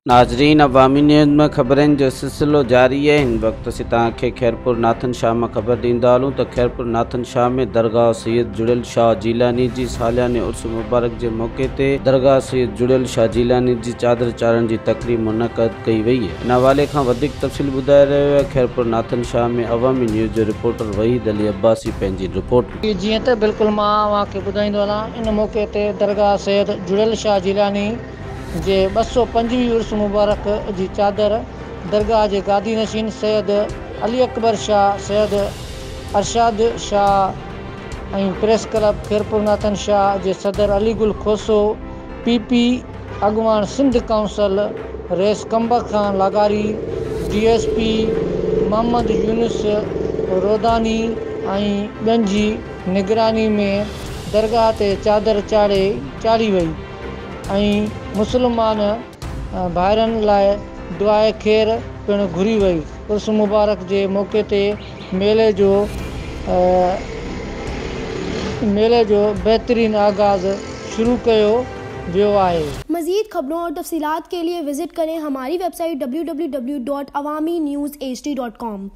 नाजरीन, अवामी न्यूज़ में खबरन जो सिलसिलो जारी है। इन वक्त असीं तव्हांखे खैरपुर नाथन शाह में खबर ॾींदा हलूं त खैरपुर नाथन शाह में दरगाह सैयद जड़ियल शाह जीलानी जी सालियाने उर्स मुबारक के मौके ते दरगाह सैयद जड़ियल शाह जीलानी जी चादर चाढ़ण की तकरीब मुनक़द कई वई है। इन हवाले खां वधीक तफ़सील ॿुधाए रहियो है खैरपुर नाथन शाह में अवामी न्यूज़ जो रिपोर्टर वहीद अली अब्बासी पंहिंजी रिपोर्ट में। जीअं त बिल्कुलु मां तव्हांखे ॿुधाईंदो हलां, इन मौक़े ते दरगाह सैयद जड़ियल शाह जीलानी जे 225 उर्स मुबारक जी चादर, दरगाह जे गादी नशीन सैयद अली अकबर शाह, सैयद अरशाद शाह ऐं प्रेस क्लब खैरपुर नाथन शाह जे सदर अली गुल खोसो, पीपी अॻवान सिंध काउंसिल रेस कंब खान लागारी, DSP मोहम्मद यूनुस रोदानी ऐं ॿियनि जी निगरानी में दरगाह ते चादर चाढ़ी वई ऐं मुस्लमान भाइरनि लाइ दुआए ख़ैर पिणु घुरी वई। उर्स मुबारक जे मौक़े ते मेले जो बेहतरीन आगाज़ शुरू कयो वियो आहे। मज़ीद खबरों और तफसीलात के लिए विजिट करें हमारी वेबसाइट www.awamiNewsHD.com।